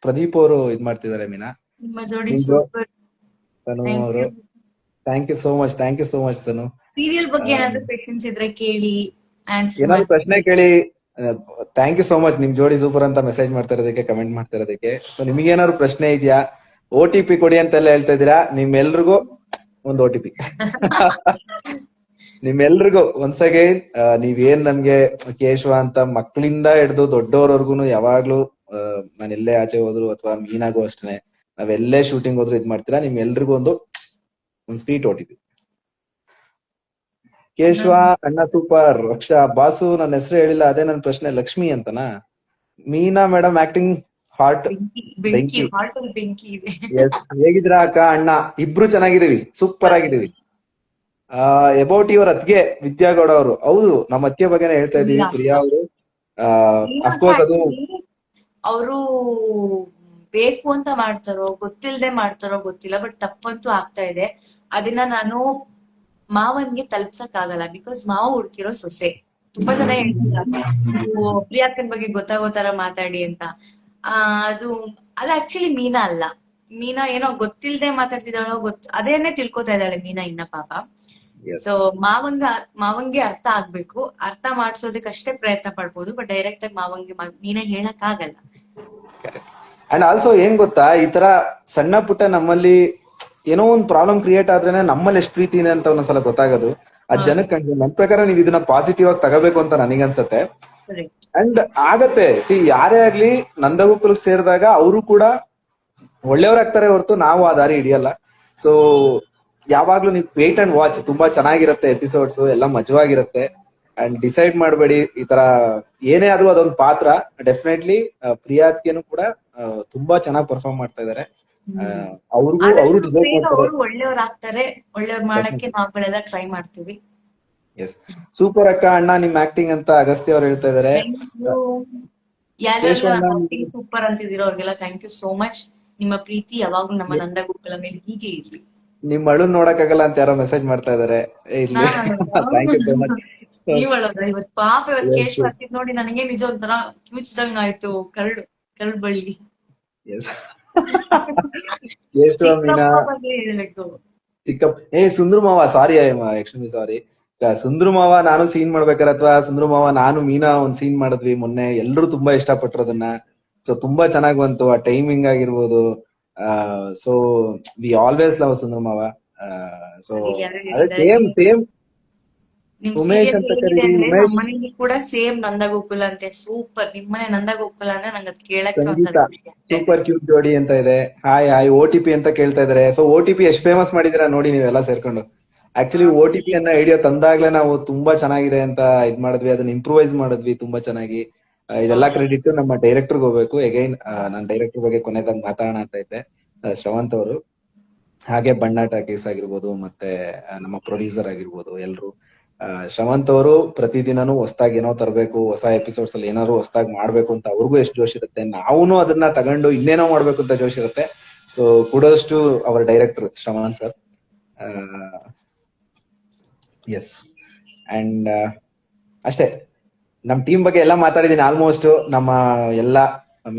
[SPEAKER 2] ಪ್ರದೀಪ್ ಅವರು ಇದ್ ಮಾಡ್ತಿದ್ದಾರೆ. ಮೀನಾ
[SPEAKER 1] ನಿಮ್ಮ ಜೋಡಿ
[SPEAKER 2] ನಿಮ್ದು
[SPEAKER 1] ಸೂಪರ್.
[SPEAKER 2] ತನು
[SPEAKER 1] ಥ್ಯಾಂಕ್
[SPEAKER 2] ಅವರು
[SPEAKER 1] you.
[SPEAKER 2] Thank you so much. Thank you so much Tanu.
[SPEAKER 1] Serial ಬಗ್ಗೆ ಏನಾದ್ರು ಕ್ವೆಶನ್ಸ್ ಇದ್ರೆ ಕೇಳಿ, ಆನ್ಸರ್
[SPEAKER 2] ಏನಾದ್ರು ಪ್ರಶ್ನೆ
[SPEAKER 1] ಮಾಡ್ತೀನಿ.
[SPEAKER 2] ಕೇಳಿ. ಥ್ಯಾಂಕ್ ಯು ಸೋ ಮಚ್ ನಿಮ್ ಜೋಡಿ ಸೂಪರ್ ಅಂತ ಮೆಸೇಜ್ ಮಾಡ್ತಾ ಇರೋದಕ್ಕೆ, ಕಮೆಂಟ್ ಮಾಡ್ತಾ ಇರೋದಕ್ಕೆ. ಸೊ ನಿಮ್ಗೇನಾದ್ರು ಪ್ರಶ್ನೆ ಇದೆಯಾ, OTP ಕೊಡಿ ಅಂತೆಲ್ಲ ಹೇಳ್ತಾ ಇದೀರಾ. ನಿಮ್ಮೆಲ್ರಿಗೂ ಒಂದು OTP. ನಿಮ್ಮೆಲ್ರಿಗೂ ಒನ್ಸ್ ಅಗೈನ್, ನೀವೇನ್ ನಮ್ಗೆ ಕೇಶವ ಅಂತ ಮಕ್ಳಿಂದ ಹಿಡ್ದು ದೊಡ್ಡವರವರ್ಗುನು ಯಾವಾಗ್ಲೂ ನಾನು ಎಲ್ಲೇ ಆಚೆ ಹೋದ್ರು ಅಥವಾ ಮೀನಾಗೂ ಅಷ್ಟೇ, ನಾವೆಲ್ಲೇ ಶೂಟಿಂಗ್ ಹೋದ್ರು ಇದ್ ಮಾಡ್ತೀರಾ. ನಿಮ್ಗೆಲ್ರಿಗೂ ಒಂದು ಸ್ವೀಟ್ OTP. ಕೇಶವ ಅಣ್ಣ ಸೂಪರ್. ರಕ್ಷಾ ಬಾಸು ನನ್ನ ಹೆಸರು ಹೇಳಿಲ್ಲ, ಅದೇ ನನ್ನ ಪ್ರಶ್ನೆ. ಲಕ್ಷ್ಮಿ ಅಂತನಾ? ಮೀನಾ ಮೇಡಮ್ ಆಕ್ಟಿಂಗ್ ಹಾರ್ಟ್ ಬೆಂಕಿ.
[SPEAKER 1] ಹಾರ್ಟ್ ಅಲ್ಲಿ ಬೆಂಕಿ ಇದೆ.
[SPEAKER 2] ಎಸ್, ಹೇಗಿದ್ದೀರಾ ಅಕ್ಕ ಅಣ್ಣ? ಇಬ್ರು ಚೆನ್ನಾಗಿದೀವಿ, ಸೂಪರ್ ಆಗಿದೀವಿ. ಅಬೌಟ್ ಯುವರ್ ಅತ್ಗೆ ವಿದ್ಯಾಗೌಡ ಅವರು. ಹೌದು, ನಮ್ಮ ಅತ್ತಿಗೆ ಬಗ್ಗೆನೇ ಹೇಳ್ತಾ ಇದೀವಿ. ಪ್ರಿಯಾ ಅವರು ಅಫ್ಕೋರ್ಸ್ ಅದು
[SPEAKER 1] ಅವರು ಬೇಕು ಅಂತ ಮಾಡ್ತಾರೋ ಗೊತ್ತಿಲ್ದೆ ಮಾಡ್ತಾರೋ ಗೊತ್ತಿಲ್ಲ, ಬಟ್ ತಪ್ಪಂತೂ ಆಗ್ತಾ ಇದೆ. ಅದನ್ನ ನಾನು ಮಾವನ್ಗೆ ತಲುಪ್ಸಕ್ ಆಗಲ್ಲ, ಬಿಕಾಸ್ ಮಾವ ಹುಡ್ಕಿರೋ ಸೊಸೆ. ತುಂಬಾ ಜನ ಹೇಳ್ತಿದ್ದಾರೆ ನೀವು ಪ್ರಿಯಾಕ್ಕನ್ ಬಗ್ಗೆ ಗೊತ್ತಾಗೋ ತರ ಮಾತಾಡಿ ಅಂತ. ಅದು ಆಕ್ಚುಲಿ ಮೀನಾ ಅಲ್ಲ. ಮೀನಾ ಏನೋ ಗೊತ್ತಿಲ್ದೆ ಮಾತಾಡ್ತಿದ್ದಾಳೋ ಅದೇನೆ ತಿಳ್ಕೊತಾ ಇದ್ದಾಳೆ ಮೀನಾ ಇನ್ನ ಪಾಪ. ಸೊ ಮಾವಂಗೆ ಅರ್ಥ ಆಗ್ಬೇಕು. ಅರ್ಥ ಮಾಡ್ಸೋದಕ್ಕಷ್ಟೇ ಪ್ರಯತ್ನ ಪಡ್ಬೋದು, ಬಟ್ ಡೈರೆಕ್ಟ್ ಆಗಿ ಮಾವಂಗೆ ಮೀನಾ ಹೇಳಕ್ ಆಗಲ್ಲ.
[SPEAKER 2] ಅಂಡ್ ಆಲ್ಸೋ ಏನ್ ಗೊತ್ತಾ, ಈ ತರ ಸಣ್ಣ ಪುಟ್ಟ ನಮ್ಮಲ್ಲಿ ಏನೋ ಒಂದ್ ಪ್ರಾಬ್ಲಮ್ ಕ್ರಿಯೇಟ್ ಆದ್ರೇನೆ ನಮ್ಮಲ್ಲಿ ಎಷ್ಟು ಪ್ರೀತಿ ಇದೆ ಅಂತ ಒಂದೊಂದ್ಸಲ ಗೊತ್ತಾಗೋದು. ಅದ್ ಜನಕ್ಕೆ ನನ್ ಪ್ರಕಾರ ನೀವ್ ಇದನ್ನ ಪಾಸಿಟಿವ್ ಆಗಿ ತಗೋಬೇಕು ಅಂತ ನನಗನ್ಸತ್ತೆ. ಅಂಡ್ ಆಗತ್ತೆ. ಯಾರೇ ಆಗ್ಲಿ ನಂದಗೋಕುಲಕ್ಕೆ ಸೇರಿದಾಗ ಅವರು ಕೂಡ ಒಳ್ಳೆಯವ್ರಾಗ್ತಾರೆ ಹೊರತು ನಾವು ಆ ದಾರಿ ಹಿಡಿಯಲ್ಲ. ಸೊ ಯಾವಾಗ್ಲೂ ನೀವು ವೇಟ್ ಅಂಡ್ ವಾಚ್. ತುಂಬಾ ಚೆನ್ನಾಗಿರುತ್ತೆ ಎಪಿಸೋಡ್ಸ್, ಎಲ್ಲ ಮಜವಾಗಿರುತ್ತೆ. ಅಂಡ್ ಡಿಸೈಡ್ ಮಾಡಬೇಡಿ. ಈ ತರ ಏನೇ ಆದ್ರೂ ಅದೊಂದು ಪಾತ್ರ. ಡೆಫಿನೆಟ್ಲಿ ಪ್ರಿಯಾತ್ಗೆನು ಕೂಡ ತುಂಬಾ ಚೆನ್ನಾಗಿ ಪರ್ಫಾರ್ಮ್ ಮಾಡ್ತಾ ಇದಾರೆ. ಅವರು ಡಿಸೈಡ್ ಮಾಡ್ತಾರೆ.
[SPEAKER 1] ಒಳ್ಳೆಯವ್ರಾಗ್ತಾರೆ, ಒಳ್ಳೆಯವ್ರು ಮಾಡಕ್ಕೆ ನಾವುಗಳೆಲ್ಲ ಟ್ರೈ ಮಾಡ್ತೀವಿ.
[SPEAKER 2] ಎಸ್, ಸೂಪರ್ ಅಕ್ಕ ಅಣ್ಣ ನಿಮ್ ಆಕ್ಟಿಂಗ್ ಅಂತ ಅಗಸ್ತ್ಯ ಅವ್ರು ಹೇಳ್ತಾ ಇದಾರೆ.
[SPEAKER 1] ಯಾರೆಲ್ಲ ಸೂಪರ್ ಅಂತಿದ್ದೀರೋ ಅವ್ರಿಗೆಲ್ಲ ಥ್ಯಾಂಕ್ ಯು ಸೋ ಮಚ್. ನಿಮ್ಮ ಪ್ರೀತಿ ಯಾವಾಗ್ಲೂ ನಮ್ಮ ನಂದಗೋಕುಲ ಮೇಲೆ ಹೀಗೆ ಇರ್ಲಿ.
[SPEAKER 2] ನಿಮ್ ಅಳು ನೋಡಕ್ಕಾಗಲ್ಲ ಅಂತ ಯಾರೋ ಮೆಸೇಜ್ ಮಾಡ್ತಾ ಇದಾರೆ. ಇರ್ಲಿ, ಥ್ಯಾಂಕ್ ಯು ಸೋ ಮಚ್.
[SPEAKER 1] ನೀವ್ ಅಳೋದ್ರ ಇವತ್ತು? ಪಾಪ ಇವತ್ತು ಕೇಶವ ಹತ್ತಿದ್ ನೋಡಿ ನನಗೆ ನಿಜ ಒಂಥರ ಕಿವುಚ್ದಂಗ ಆಯ್ತು. ಕರಡು ಬಳ್ಳಿ.
[SPEAKER 2] ಚಿಕ್ಕಪ್ಪ ಸುಂದ್ರು ಮಾವ, ಸಾರಿ ಎಕ್ಸ್ಟ್ರೀಮ್ಲಿ ಸಾರಿ. ಸುಂದ್ರು ಮಾವ ನಾನು ಸೀನ್ ಮಾಡ್ಬೇಕಾರೆ, ಅಥವಾ ಸುಂದ್ರು ಮಾವ ನಾನು ಮೀನಾ ಒಂದ್ ಸೀನ್ ಮಾಡಿದ್ವಿ ಮೊನ್ನೆ. ಎಲ್ರು ತುಂಬಾ ಇಷ್ಟಪಟ್ರು ಅದನ್ನ. ಸೊ ತುಂಬಾ ಚೆನ್ನಾಗ್ ಬಂತು. ಆ ಟೈಮಿಂಗ್ ಆಗಿರ್ಬೋದು. ಸೊ ವಿ ಆಲ್ವೇಸ್ ಲವ್ ಸುಂದ್ರು ಮಾವ. ಸೊ ಸೇಮ್
[SPEAKER 1] ನಿಮ್
[SPEAKER 2] ಉಮೇಶ್
[SPEAKER 1] ಸೀರಿಯಲ್
[SPEAKER 2] ಅಂತ
[SPEAKER 1] ಹೇಗಿದೆ
[SPEAKER 2] ಕರೀರಿ.
[SPEAKER 1] ಅಂದ್ರೆ
[SPEAKER 2] ಉಮೇಶ್
[SPEAKER 1] ನಮ್ಮನೇಲಿ ಕೂಡ ಸೇಮ್ ನಂದಗೋಕುಲ ಅಂತೆ, ಸೂಪರ್. ನಿಮ್ಮನೆ ನಂದಗೋಕುಲ ಅಂದ್ರೆ ನಂಗೆ ಅದ್ ಕೇಳಕ್ಕೆ
[SPEAKER 2] ಸಂಗೀತ
[SPEAKER 1] ಒಂಥರ
[SPEAKER 2] ಸೂಪರ್ ಕ್ಯೂಟ್ ಜೋಡಿ ಅಂತ ಇದೆ. Hi hi. OTP ಅಂತ ಕೇಳ್ತಾ ಇದಾರೆ. ಸೊ OTP ಎಷ್ಟು ಫೇಮಸ್ ಮಾಡಿದೀರಾ ನೋಡಿ ನೀವೆಲ್ಲ ಸೇರ್ಕೊಂಡು. ಆಕ್ಚುಲಿ OTP ಅನ್ನ ಐಡಿಯಾ ತಂದಾಗ್ಲೇ ನಾವು ತುಂಬಾ ಚೆನ್ನಾಗಿದೆ ಅಂತ ಇದ್ ಮಾಡಿದ್ವಿ, ಅದನ್ನ ಇಂಪ್ರೂವೈಸ್ ಮಾಡಿದ್ವಿ ತುಂಬಾ ಚೆನ್ನಾಗಿ. ಇದೆಲ್ಲ ಕ್ರೆಡಿಟ್ ನಮ್ಮ ಡೈರೆಕ್ಟರ್ಗೆ ಹೋಗ್ಬೇಕು. ಅಗೈನ್ ನಾನು ಡೈರೆಕ್ಟರ್ ಬಗ್ಗೆ ಕೊನೆದಾಗ ಮಾತಾಡೋಣ ಅಂತ ಇದ್ದೆ, ಶ್ರವಂತ್ ಅವರು. ಹಾಗೆ ಬಣ್ಣ ಟಾಕೀಸ್ ಆಗಿರ್ಬೋದು, ಮತ್ತೆ ನಮ್ಮ ಪ್ರೊಡ್ಯೂಸರ್ ಆಗಿರ್ಬೋದು, ಎಲ್ರು. ಶ್ರವಂತ್ ಅವರು ಪ್ರತಿದಿನನೂ ಹೊಸದಾಗಿ ಏನೋ ತರಬೇಕು, ಹೊಸ ಎಪಿಸೋಡ್ಸ್ ಅಲ್ಲಿ ಏನಾದ್ರು ಹೊಸದಾಗಿ ಮಾಡ್ಬೇಕು ಅಂತ ಅವ್ರಿಗೂ ಎಷ್ಟು ಜೋಶ್ ಇರುತ್ತೆ. ನಾವು ಅದನ್ನ ತಗೊಂಡು ಇನ್ನೇನೋ ಮಾಡ್ಬೇಕು ಅಂತ ಜೋಶ್ ಇರುತ್ತೆ. So kudos to our director Shravanth sir. Yes. And ಅಷ್ಟೇ, ನಮ್ ಟೀಮ್ ಬಗ್ಗೆ ಎಲ್ಲ ಮಾತಾಡಿದೀನಿ ಆಲ್ಮೋಸ್ಟ್. ನಮ್ಮ ಎಲ್ಲ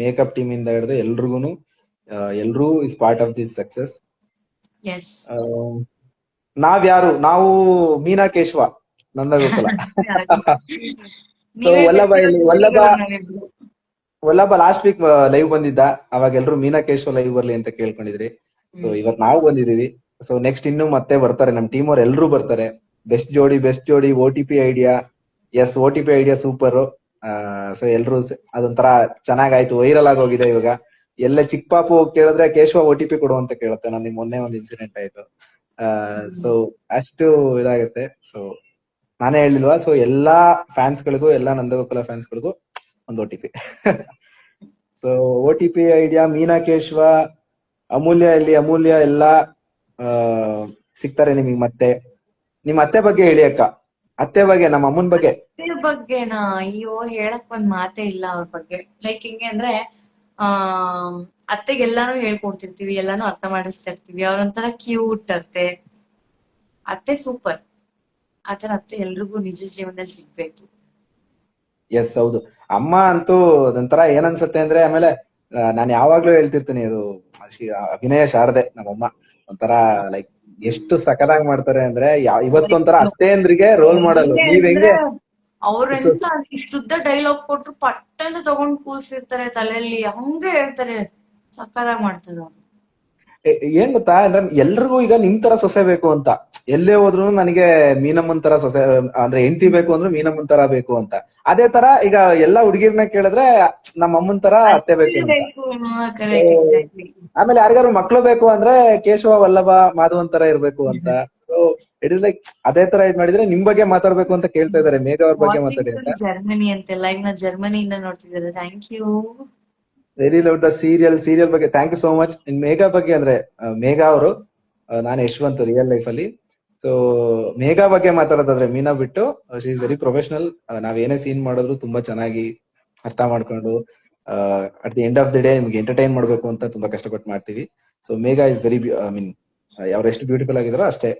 [SPEAKER 2] ಮೇಕಪ್ ಟೀಮ್ ಇಂದ ಹಿಡಿದು ಎಲ್ರಿಗೂನು, ಎಲ್ರೂ is part of this success.
[SPEAKER 1] Yes.
[SPEAKER 2] ನಾವ್ಯಾರು? ನಾವು ಮೀನಾ ಕೇಶವ ನಂದಗೋಕುಲ.
[SPEAKER 1] ನೀವೇ
[SPEAKER 2] ವಲ್ಲಭ
[SPEAKER 1] ಬೆಸ್ಟ್
[SPEAKER 2] ಇಲ್ಲಿ ವಲ್ಲಭ ಲಾಸ್ಟ್ ವೀಕ್ ಲೈವ್ ಬಂದಿದ್ದ, ಅವಾಗ ಎಲ್ರು ಮೀನಾ ಕೇಶವ ಲೈವ್ ಬರ್ಲಿ ಅಂತ ಕೇಳ್ಕೊಂಡಿದ್ರಿ. ಸೊ ಇವತ್ ನಾವು ಬಂದಿದೀವಿ. ಸೊ ನೆಕ್ಸ್ಟ್ ಇನ್ನು ಮತ್ತೆ ಬರ್ತಾರೆ, ನಮ್ ಟೀಮ್ ಅವ್ರು ಎಲ್ರು ಬರ್ತಾರೆ. ಬೆಸ್ಟ್ ಜೋಡಿ OTP idea. Yes, OTP idea super. So ಎಲ್ರು ಅದೊಂಥರ ಚೆನ್ನಾಗಾಯ್ತು, ವೈರಲ್ ಆಗಿ ಹೋಗಿದೆ ಇವಾಗ. ಎಲ್ಲೇ ಚಿಕ್ಕ ಪಾಪು ಕೇಳಿದ್ರೆ ಕೇಶವ OTP ಕೊಡು ಅಂತ ಕೇಳುತ್ತೆ. ನನಗೆ ಮೊನ್ನೆ ಒಂದು ಇನ್ಸಿಡೆಂಟ್ ಆಯ್ತು. ಸೊ ಅಷ್ಟು ಇದಾಗುತ್ತೆ. ಸೊ ನಾನೇ ಹೇಳಿಲ್ವಾ, ಸೊ ಎಲ್ಲಾ ಫ್ಯಾನ್ಸ್ ಗಳಿಗೂ, ಎಲ್ಲಾ ನಂದಗೋಕುಲ ಫ್ಯಾನ್ಸ್ ಗಳಿಗೂ ಒಂದು OTP. ಸೊ OTP ಐಡಿಯಾ, ಮೀನಾ ಕೇಶವ, ಅಮೂಲ್ಯ ಎಲ್ಲಾ ಸಿಗ್ತಾರೆ ನಿಮಗೆ. ಮತ್ತೆ ನಿಮ್ ಅತ್ತೆ ಬಗ್ಗೆ ಹೇಳಿ ಅಕ್ಕ. ಅತ್ತೆ ಬಗ್ಗೆ, ನಮ್ಮ ಅಮ್ಮನ ಬಗ್ಗೆ.
[SPEAKER 1] ಬಗ್ಗೆನಾ? ಅಯ್ಯೋ, ಹೇಳಕ್ ಒಂದ್ ಮಾತೇ ಇಲ್ಲ ಅವ್ರ ಬಗ್ಗೆ. ಲೈಕ್ ಹಿಂಗೆ ಅಂದ್ರೆ ಆ ಅತ್ತೆಗೆಲ್ಲಾನು ಹೇಳ್ಕೊಡ್ತಿರ್ತೀವಿ, ಎಲ್ಲಾನು ಅರ್ಥ ಮಾಡಿಸ್ತಾ ಇರ್ತೀವಿ. ಅವ್ರೊಂಥರ ಕ್ಯೂಟ್ ಅತ್ತೆ ಸೂಪರ್. ಆತರ ಅತ್ತೆ ಎಲ್ರಿಗೂ ನಿಜ ಜೀವನದಲ್ಲಿ ಸಿಗ್ಬೇಕು.
[SPEAKER 2] ಎಸ್, ಹೌದು. ಅಮ್ಮ ಅಂತೂ ಅದೊಂಥರ ಏನನ್ಸುತ್ತೆ ಅಂದ್ರೆ, ಆಮೇಲೆ ನಾನು ಯಾವಾಗ್ಲೂ ಹೇಳ್ತಿರ್ತೀನಿ, ಅದು ಅಭಿನಯ ಶಾರದೆ ನಮ್ಮಮ್ಮ. ಒಂಥರ ಲೈಕ್ ಎಷ್ಟು ಸಖತ್ತಾಗಿ ಮಾಡ್ತಾರೆ ಅಂದ್ರೆ, ಇವತ್ತೊಂಥರ ಅತ್ತೆಯಂದ್ರಿಗೆ ರೋಲ್ ಮಾಡಲ್. ನೀವ್ ಹೆಂಗೆ
[SPEAKER 1] ಅವ್ರೆಂತ ಶುದ್ಧ ಡೈಲಾಗ್ ಕೊಟ್ರು ಪಟ್ಟಂತ ತಗೊಂಡ್ ಕೂರ್ಸಿರ್ತಾರೆ ತಲೆಯಲ್ಲಿ, ಹಂಗೆ ಹೇಳ್ತಾರೆ. ಸಕ್ಕದಾಗ್ ಮಾಡ್ತಾರೆ ಅವ್ರು.
[SPEAKER 2] ಏನ್ ಗೊತ್ತಾ ಅಂದ್ರೆ, ಎಲ್ರಿಗೂ ಈಗ ನಿಮ್ ತರ ಸೊಸೆ ಬೇಕು ಅಂತ. ಎಲ್ಲೇ ಹೋದ್ರು ನನಗೆ ಮೀನಮ್ಮನ್ ತರ ಸೊಸೆ ಅಂದ್ರೆ ಹೆಂಡತಿ ಬೇಕು ಅಂದ್ರೆ ಮೀನಮ್ಮನ್ ತರ ಬೇಕು ಅಂತ. ಅದೇ ತರ ಈಗ ಎಲ್ಲಾ ಹುಡುಗಿರ್ನ ಕೇಳಿದ್ರೆ ನಮ್ಮ ಅಮ್ಮನ್ ತರ ಅತ್ತೆ ಬೇಕು ಅಂತ. ಆಮೇಲೆ ಯಾರಿಗಾರು ಮಕ್ಳು ಬೇಕು ಅಂದ್ರೆ ಕೇಶವ, ವಲ್ಲಭ, ಮಾಧವನ್ ತರ ಇರ್ಬೇಕು ಅಂತ. ಸೊ ಇಟ್ ಇಸ್ ಲೈಕ್ ಅದೇ ತರ ಇದ್ ಮಾಡಿದ್ರೆ. ನಿಮ್ ಬಗ್ಗೆ ಮಾತಾಡ್ಬೇಕು ಅಂತ ಕೇಳ್ತಾ ಇದಾರೆ, ಮೇಘ ಅವ್ರ ಬಗ್ಗೆ ಮಾತಾಡಿ ಅಂತ.
[SPEAKER 1] ಜರ್ಮನಿ ಅಂತೆ, ಲೈವ್ ನ ಜರ್ಮನಿಯಿಂದ ನೋಡ್ತಿದ್ದಾರೆ. Thank you.
[SPEAKER 2] Very love the serial ಬಗ್ಗೆ thank you so much. In Megha ಬಗ್ಗೆ ಅಂದ್ರೆ, ಮೇಘ ಅವರು, ನಾನು ಯಶವಂತ್ ರಿಯಲ್ ಲೈಫ್ ಅಲ್ಲಿ. ಸೊ ಮೇಘಾ ಬಗ್ಗೆ ಮಾತಾಡೋದಾದ್ರೆ, ಮೀನಾ ಬಿಟ್ಟು ಶಿ ಇಸ್ ವೆರಿ ಪ್ರೊಫೆಷನಲ್. ನಾವ್ ಏನೇ ಸೀನ್ ಮಾಡಿದ್ರು ತುಂಬಾ ಚೆನ್ನಾಗಿ ಅರ್ಥ ಮಾಡ್ಕೊಂಡು at the end of the day ನಿಮ್ಗೆ ಎಂಟರ್ಟೈನ್ ಮಾಡ್ಬೇಕು ಅಂತ ತುಂಬಾ ಕಷ್ಟಪಟ್ಟು ಮಾಡ್ತೀವಿ. So Megha is very, I mean ಅವ್ರು ಎಷ್ಟು ಬ್ಯೂಟಿಫುಲ್ ಆಗಿದಾರೋ ಅಷ್ಟೇ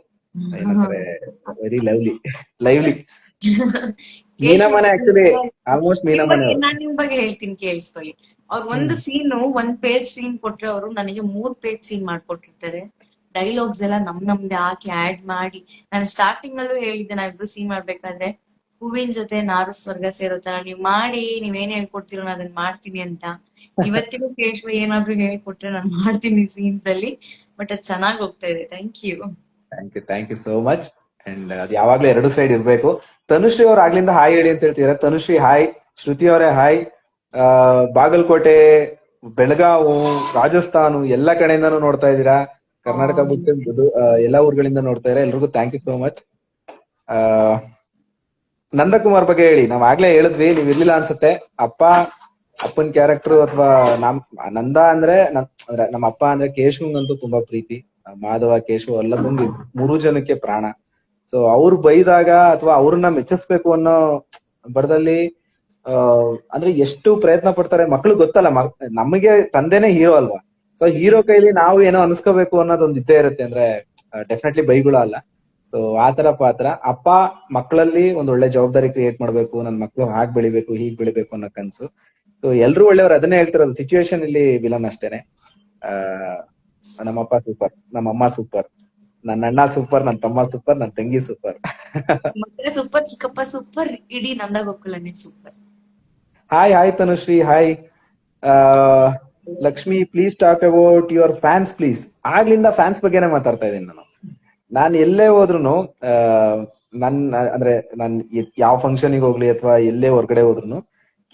[SPEAKER 2] ಏನಂತಾರೆ, ವೆರಿ ಲೈವ್ಲಿ. ಮೀನಾ ಮನೆ ಆಕ್ಚುಲಿ ಆಲ್ಮೋಸ್ಟ್ ಮೀನಾ ಮನೆ.
[SPEAKER 1] ನಾನ್ ನಿಮ್ ಬಗ್ಗೆ ಹೇಳ್ತೀನಿ, ಕೇಳಿಸ್ಕೊಳ್ಳಿ. ಅವ್ರ ಒಂದು ಸೀನು, 1 ಪೇಜ್ ಸೀನ್ ಕೊಟ್ರೆ ಅವರು ನನಗೆ 3 ಪೇಜ್ ಸೀನ್ ಮಾಡ್ಕೊಟ್ಟಿರ್ತಾರೆ. ಡೈಲಾಗ್ಸ್ ಎಲ್ಲ ನಮ್ದೇ ಹಾಕಿ ಆಡ್ ಮಾಡಿ. ನಾನು ಸ್ಟಾರ್ಟಿಂಗ್ ಅಲ್ಲೂ ಹೇಳಿದ್ದೆ, ನಾವಿಬ್ರು ಸೀನ್ ಮಾಡ್ಬೇಕಾದ್ರೆ ಹೂವಿನ ಜೊತೆ ನಾರು ಸ್ವರ್ಗ ಸೇರೋ ತರ ನೀವ್ ಮಾಡಿ, ನೀವೇನ್ ಹೇಳ್ಕೊಡ್ತೀರೋ ನಾನು ಅದನ್ನ ಮಾಡ್ತೀನಿ ಅಂತ. ಇವತ್ತಿಗೂ ಕೇಶವ ಏನಾದ್ರು ಹೇಳ್ಕೊಟ್ರೆ ನಾನು ಮಾಡ್ತೀನಿ ಸೀನ್ಸ್ ಅಲ್ಲಿ. ಬಟ್ ಅದ್ ಚೆನ್ನಾಗ್ ಹೋಗ್ತಾ ಇದೆ. Thank
[SPEAKER 2] you so much. And ಅದ್ ಯಾವಾಗ್ಲೂ ಎರಡು ಸೈಡ್ ಇರ್ಬೇಕು. ತನುಶ್ರೀ ಅವ್ರು ಆಗ್ಲಿಂದ ಹಾಯ್ ಹೇಳಿ ಅಂತ ಹೇಳ್ತಿದಾರೆ. ತನುಶ್ರೀ ಹಾಯ್. ಶ್ರುತಿ ಅವರೇ ಹಾಯ್. ಬಾಗಲಕೋಟೆ, ಬೆಳಗಾವು, ರಾಜಸ್ಥಾನ್ ಎಲ್ಲಾ ಕಡೆಯಿಂದಾನು ನೋಡ್ತಾ ಇದ್ದೀರಾ. ಕರ್ನಾಟಕ ಬಿಟ್ಟು ಎಲ್ಲಾ ಊರುಗಳಿಂದ ನೋಡ್ತಾ ಇದ್ದಾರೆ. ಎಲ್ರಿಗೂ thank you so much. Nandakumar ಬಗ್ಗೆ ಹೇಳಿ. ನಾವ್ ಆಗ್ಲೇ ಹೇಳಿದ್ವಿ, ನೀವ್ ಇರ್ಲಿಲ್ಲ ಅನ್ಸುತ್ತೆ. ಅಪ್ಪನ್ ಕ್ಯಾರೆಕ್ಟರ್ ಅಥವಾ ನಂದ ಅಂದ್ರೆ ನಮ್ಮ ಅಪ್ಪ ಅಂದ್ರೆ ಕೇಶವಂಗಂತೂ ತುಂಬಾ ಪ್ರೀತಿ. ಮಾಧವ, ಕೇಶವ ಎಲ್ಲ ಬಂದು 3 ಜನಕ್ಕೆ ಪ್ರಾಣ. ಸೊ ಅವ್ರು ಬೈದಾಗ ಅಥವಾ ಅವ್ರನ್ನ ಮೆಚ್ಚಿಸ್ಬೇಕು ಅನ್ನೋ ಬರದಲ್ಲಿ ಅಂದ್ರೆ ಎಷ್ಟು ಪ್ರಯತ್ನ ಪಡ್ತಾರೆ. ಮಕ್ಳು ಗೊತ್ತಲ್ಲ, ನಮಗೆ ತಂದೆನೇ ಹೀರೋ ಅಲ್ವಾ. ಸೊ ಹೀರೋ ಕೈಲಿ ನಾವು ಏನೋ ಅನ್ಸ್ಕೋಬೇಕು ಅನ್ನೋದೊಂದು ಇದ್ದೇ ಇರುತ್ತೆ. ಅಂದ್ರೆ ಡೆಫಿನೆಟ್ಲಿ ಬೈಗುಳ ಅಲ್ಲ. ಸೊ ಆತರ ಪಾತ್ರ. ಅಪ್ಪ ಮಕ್ಕಳಲ್ಲಿ ಒಂದ್ ಒಳ್ಳೆ ಜವಾಬ್ದಾರಿ ಕ್ರಿಯೇಟ್ ಮಾಡ್ಬೇಕು, ನನ್ ಮಕ್ಳು ಹಾಗ್ ಬೆಳಿಬೇಕು, ಹೀಗ್ ಬೆಳಿಬೇಕು ಅನ್ನೋ ಕನ್ಸು. ಸೊ ಎಲ್ರು ಒಳ್ಳೆಯವ್ರು, ಅದನ್ನೇ ಹೇಳ್ತಿರೋದು. ಸಿಚುವೇಶನ್ ಇಲ್ಲಿ ವಿಲನ್ ಅಷ್ಟೇನೆ. ನಮ್ಮಪ್ಪ ಸೂಪರ್, ನಮ್ಮಮ್ಮ ಸೂಪರ್, ನನ್ನ ಅಣ್ಣ ಸೂಪರ್, ನನ್ ತಮ್ಮ ಸೂಪರ್, ನನ್ ತಂಗಿ ಸೂಪರ್.
[SPEAKER 1] ಸೂಪರ್, ಚಿಕ್ಕಪ್ಪ ಸೂಪರ್, ಇಡೀ ನಂದಗೋಕುಲನೇ super.
[SPEAKER 2] Hi Tanushree hi. Lakshmi, please talk about your fans please. ಆಗ್ಲಿಂದ ಫ್ಯಾನ್ಸ್ ಬಗ್ಗೆನೇ ಮಾತಾಡ್ತಾ ಇದ್ದೀನಿ ನಾನು ಎಲ್ಲೇ ಹೋದ್ರು. ಅಂದ್ರೆ ನಾನ್ ಯಾವ ಫಂಕ್ಷನ್ಗೆ ಹೋಗ್ಲಿ ಅಥವಾ ಎಲ್ಲೇ ಹೊರಗಡೆ ಹೋದ್ರು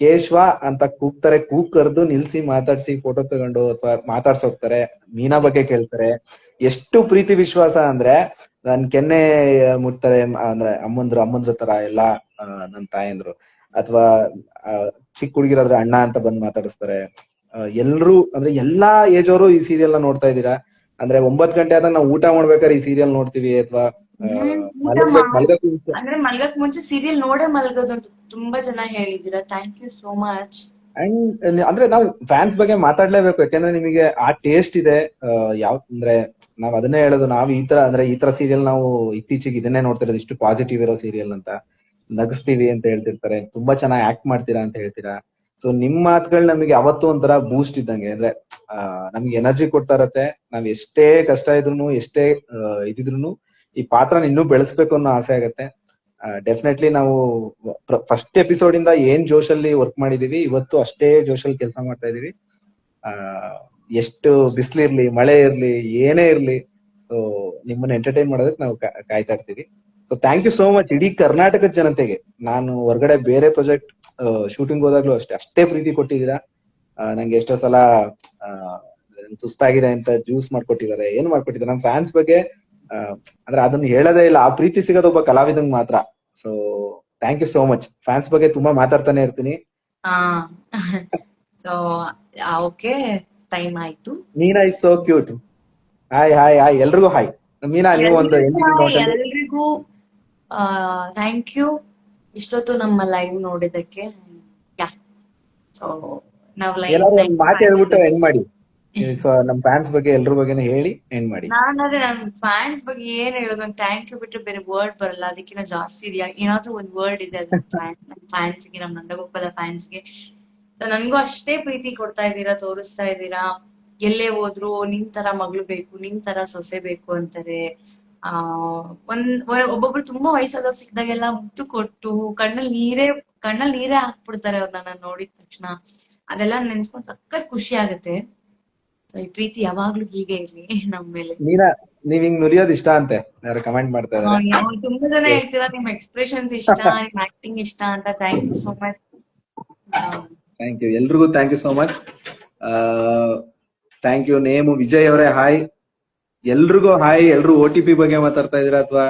[SPEAKER 2] ಕೇಶವ ಅಂತ ಕೂಗ್ತಾರೆ, ಕೂಗ್ ಕರೆದು ನಿಲ್ಸಿ ಮಾತಾಡ್ಸಿ ಫೋಟೋ ತಗೊಂಡು ಅಥವಾ ಮಾತಾಡ್ಸೋಗ್ತಾರೆ. ಮೀನಾ ಬಗ್ಗೆ ಕೇಳ್ತಾರೆ. ಎಷ್ಟು ಪ್ರೀತಿ ವಿಶ್ವಾಸ ಅಂದ್ರೆ ನನ್ ಕೆನ್ನೆ ಮುಟ್ತಾರೆ, ಅಂದ್ರೆ ಅಮ್ಮಂದ್ರ ತರ ಎಲ್ಲಾ ನನ್ ತಾಯಂದ್ರು, ಅಥವಾ ಚಿಕ್ಕ ಹುಡುಗಿರಾದ್ರೆ ಅಣ್ಣ ಅಂತ ಬಂದ್ ಮಾತಾಡಿಸ್ತಾರೆ. ಎಲ್ರು ಅಂದ್ರೆ ಎಲ್ಲಾ ಏಜ್ ಅವರು ಈ ಸೀರಿಯಲ್ ನ ನೋಡ್ತಾ ಇದ್ದೀರಾ. ಅಂದ್ರೆ 9 ಗಂಟೆ ಆದಾಗ ನಾವು ಊಟ ಮಾಡ್ಬೇಕಾದ್ರೆ ಈ ಸೀರಿಯಲ್ ನೋಡ್ತೀವಿ, ಅಥವಾ
[SPEAKER 1] ಊಟ
[SPEAKER 2] ಮಲಗಕ್ ಮುಂಚೆ.
[SPEAKER 1] ಅಂದ್ರೆ ಮಲ್ಗಕ್ ಮುಂಚೆ ಸೀರಿಯಲ್ ನೋಡೇ ಮಲ್ಗೋದು ಅಂತ ತುಂಬಾ ಜನ ಹೇಳಿದೀರಾ. Thank you so much.
[SPEAKER 2] And ಅಂದ್ರೆ ನಾವು ಫ್ಯಾನ್ಸ್ ಬಗ್ಗೆ ಮಾತಾಡ್ಲೇಬೇಕು, ಯಾಕಂದ್ರೆ ನಿಮಗೆ ಆ ಟೇಸ್ಟ್ ಇದೆ. ಯಾವ ಅಂದ್ರೆ ನಾವ್ ಅದನ್ನೇ ಹೇಳೋದು, ನಾವು ಈ ತರ ಸೀರಿಯಲ್ ನಾವು ಇತ್ತೀಚೆಗೆ ಇದನ್ನೇ ನೋಡ್ತಿರೋದು, ಇಷ್ಟು ಪಾಸಿಟಿವ್ ಇರೋ ಸೀರಿಯಲ್ ಅಂತ. ನಗಿಸ್ತೀವಿ ಅಂತ ಹೇಳ್ತಿರ್ತಾರೆ, ತುಂಬಾ ಚೆನ್ನಾಗಿ ಆಕ್ಟ್ ಮಾಡ್ತೀರಾ ಅಂತ ಹೇಳ್ತೀರಾ. ಸೊ ನಿಮ್ ಮಾತುಗಳು ನಮಗೆ ಅವತ್ತು ಒಂಥರ ಬೂಸ್ಟ್ ಇದ್ದಂಗೆ. ಅಂದ್ರೆ ನಮ್ಗೆ ಎನರ್ಜಿ ಕೊಡ್ತಾ ಇರತ್ತೆ. ನಾವ್ ಎಷ್ಟೇ ಕಷ್ಟ ಇದ್ರು, ಎಷ್ಟೇ ಇದಿದ್ರು ಈ ಪಾತ್ರನ ಇನ್ನೂ ಬೆಳೆಸ್ಬೇಕು ಅನ್ನೋ ಆಸೆ ಆಗತ್ತೆ. ಡೆಫಿನೆಟ್ಲಿ ನಾವು ಫಸ್ಟ್ ಎಪಿಸೋಡ್ ಇಂದ ಏನ್ ಜೋಶಲ್ಲಿ ವರ್ಕ್ ಮಾಡಿದೀವಿ, ಇವತ್ತು ಅಷ್ಟೇ ಜೋಶಲ್ಲಿ ಕೆಲಸ ಮಾಡ್ತಾ ಇದೀವಿ. ಎಷ್ಟು ಬಿಸಿಲಿರ್ಲಿ, ಮಳೆ ಇರ್ಲಿ, ಏನೇ ಇರ್ಲಿ, ಸೊ ನಿಮ್ಮನ್ನ ಎಂಟರ್ಟೈನ್ ಮಾಡೋದಕ್ಕೆ ನಾವು ಕಾಯ್ತಾ ಇರ್ತೀವಿ. So thank you so much ಇಡೀ ಕರ್ನಾಟಕದ ಜನತೆಗೆ. ನಾನು ಹೊರಗಡೆ ಬೇರೆ ಪ್ರಾಜೆಕ್ಟ್ ಶೂಟಿಂಗ್ ಹೋದಾಗ್ಲೂ ಅಷ್ಟೇ ಪ್ರೀತಿ ಕೊಟ್ಟಿದ್ದೀರಾ. ನಂಗೆ ಎಷ್ಟೋ ಸಲ ಸುಸ್ತಾಗಿದೆ ಅಂತ ಜ್ಯೂಸ್ ಮಾಡ್ಕೊಟ್ಟಿದ್ದಾರೆ, ಏನ್ ಮಾಡ್ಕೊಟ್ಟಿದ್ದಾರೆ. ನಮ್ಮ ಫ್ಯಾನ್ಸ್ ಬಗ್ಗೆ ಅಂದ್ರೆ ಅದನ್ನ ಹೇಳೋದೇ ಇಲ್ಲ. ಆ ಪ್ರೀತಿ ಸಿಗೋದು ಒಬ್ಬ ಕಲಾವಿದಂಗ್ ಮಾತ್ರ. So thank you so much. Fans ಬಗ್ಗೆ ತುಂಬಾ ಮಾತಾಡ್ತಾನೆ ಇರ್ತೀನಿ.
[SPEAKER 1] ಸೊ ಓಕೆ, ಟೈಮ್ ಆಯ್ತು.
[SPEAKER 2] Meena is so cute. Hi hi hi, ಎಲ್ರಿಗೂ ಹಾಯ್. ಮೀನಾ, ನೀವು ಒಂದು
[SPEAKER 1] ಎಲ್ರಿಗೂ ಥ್ಯಾಂಕ್ ಯು ಇಷ್ಟೊತ್ತು ನಮ್ಮ ಲೈವ್ ನೋಡಿದಕ್ಕೆ. ಸೊ ನಾವ್ ಲೈವ್
[SPEAKER 2] ಮಾತು ಹೇಳ್ಬಿಟ್ಟು ಎಂಡ್ ಮಾಡಿ. ನಮ್ ಫ್ಯಾನ್ಸ್ ಬಗ್ಗೆ ಎಲ್ರ ಬಗ್ಗೆನೂ ಹೇಳಿ ಎಂಡ್ ಮಾಡಿ.
[SPEAKER 1] ಅದೇ ನನ್ ಫ್ಯಾನ್ಸ್ ಬಗ್ಗೆ ಏನ್ ಹೇಳೋದು, ನಂಗೆ ಥ್ಯಾಂಕ್ ಯು ಬಿಟ್ರೆ ಬೇರೆ ವರ್ಡ್ ಬರಲ್ಲ. ಅದಕ್ಕಿಂತ ಜಾಸ್ತಿ ಇದೆಯಾ ಏನಾದ್ರೂ ಒಂದ್ ವರ್ಡ್ ಇದೆ ನಮ್ ಫ್ಯಾನ್ಸ್ಗೆ, ನಮ್ ನಂದಗೋಪಾಲ ಫ್ಯಾನ್ಸ್ಗೆ. ಸೊ ನನ್ಗೂ ಅಷ್ಟೇ ಪ್ರೀತಿ ಕೊಡ್ತಾ ಇದ್ದೀರಾ, ತೋರಿಸ್ತಾ ಇದ್ದೀರಾ. ಎಲ್ಲೇ ಹೋದ್ರು ನಿನ್ ತರ ಮಗಳು ಬೇಕು, ನಿನ್ ತರ ಸೊಸೆ ಬೇಕು ಅಂತಾರೆ. ಒಬ್ಬೊಬ್ರು ತುಂಬಾ ವಯಸ್ಸಾದವ್ರು ಸಿಕ್ಕಿದಾಗೆಲ್ಲ ಮುತ್ತು ಕೊಟ್ಟು ಕಣ್ಣಲ್ಲಿ ನೀರೇ ಹಾಕ್ಬಿಡ್ತಾರೆ ಅವ್ರನ್ನ ನೋಡಿದ ತಕ್ಷಣ. ಅದೆಲ್ಲ ನೆನ್ಸ್ಕೊಂಡ್ ಸಕ್ಕತ್ ಖುಷಿ ಆಗತ್ತೆ. ಈ ಪ್ರೀತಿ ಯಾವಾಗ್ಲೂ ಹೀಗೆ ಇರ್ಲಿ ನಮ್ ಮೇಲೆ.
[SPEAKER 2] ನೀವ್ ಹಿಂಗ್ ನುಲಿಯೋದ್ ಇಷ್ಟ ಅಂತೆ ಯಾರು ಕಮೆಂಟ್ ಮಾಡ್ತಾ ಇದಾರೆ.
[SPEAKER 1] ತುಂಬಾ ಜನ ಹೇಳ್ತೀರಾ ನಿಮ್ ಎಕ್ಸ್ಪ್ರೆಷನ್ಸ್ ಇಷ್ಟ, ನಿಮ್ ಆಕ್ಟಿಂಗ್ ಇಷ್ಟ ಅಂತ. Thank you so much.
[SPEAKER 2] Thank you, ಎಲ್ರಿಗೂ thank you so much. Thank you. Name Vijay ಅವರೇ ಹಾಯ್. ಎಲ್ರಿಗೂ ಹಾಯ್. ಎಲ್ರು OTP ಬಗ್ಗೆ ಮಾತಾಡ್ತಾ ಇದೀರಾ, ಅಥವಾ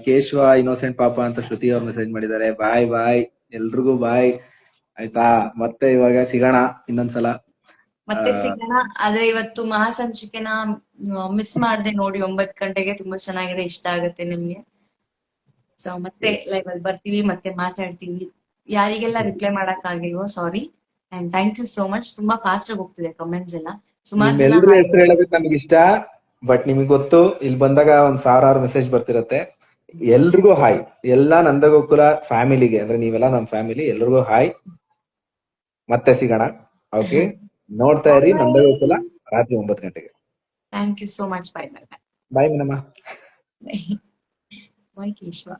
[SPEAKER 2] ಕೇಶವ ಇನ್ನೋಸೆಂಟ್ ಪಾಪ ಅಂತ ಶ್ರುತಿ ಅವ್ರು ಮೆಸೇಜ್ ಮಾಡಿದ್ದಾರೆ. ಬಾಯ್ ಬಾಯ್, ಎಲ್ರಿಗೂ ಬಾಯ್. ಆಯ್ತಾ, ಮತ್ತೆ ಇವಾಗ ಸಿಗೋಣ ಇನ್ನೊಂದ್ಸಲ.
[SPEAKER 1] ಮತ್ತೆ ಸಿಗೋಣ. ಆದ್ರೆ ಇವತ್ತು ಮಹಾಸಂಚಿಕೆನ ಮಿಸ್ ಮಾಡ್ದೆ ನೋಡಿ. 9 ಗಂಟೆಗೆ ತುಂಬಾ ಚೆನ್ನಾಗಿದೆ, ಇಷ್ಟ ಆಗುತ್ತೆ ನಿಮ್ಗೆ. ಸೊ ಮತ್ತೆ ಲೈವ್ ಅಲ್ಲಿ ಬರ್ತೀವಿ, ಮತ್ತೆ ಮಾತಾಡ್ತೀವಿ. ಯಾರಿಗೆಲ್ಲ ರಿಪ್ಲೈ ಮಾಡಕ್ ಆಗಿಲ್ವೋ sorry. And thank you so much. ತುಂಬಾ ಫಾಸ್ಟ್ ಆಗಿ ಹೋಗ್ತಿದೆ ಕಮೆಂಟ್ಸ್ ಎಲ್ಲ. ಸುಮಾರು ಜನ
[SPEAKER 2] ಹೆಸರು ಹೇಳೋದಕ್ಕೆ ನಮ್ಗೆ ಇಷ್ಟ, ಬಟ್ ನಿಮ್ಗೆ ಗೊತ್ತು ಇಲ್ಲಿ ಬಂದಾಗ 1000 ಮೆಸೇಜ್ ಬರ್ತಿರತ್ತೆ. ಎಲ್ರಿಗೂ ಹಾಯ್. ಎಲ್ಲಾ ನಂದಗೋಕುಲ ಫ್ಯಾಮಿಲಿಗೆ, ಅಂದ್ರೆ ನೀವೆಲ್ಲ ನಮ್ ಫ್ಯಾಮಿಲಿ, ಎಲ್ರಿಗೂ ಹಾಯ್. ಮತ್ತೆ ಸಿಗೋಣ. ಓಕೆ, ನೋಡ್ತಾ ಇರಿ ನಂದಗೋಕುಲ ರಾತ್ರಿ 9 ಗಂಟೆಗೆ.
[SPEAKER 1] Thank you so much. Bye bye bye.
[SPEAKER 2] Bye Meenamma.
[SPEAKER 1] Bye Keshava.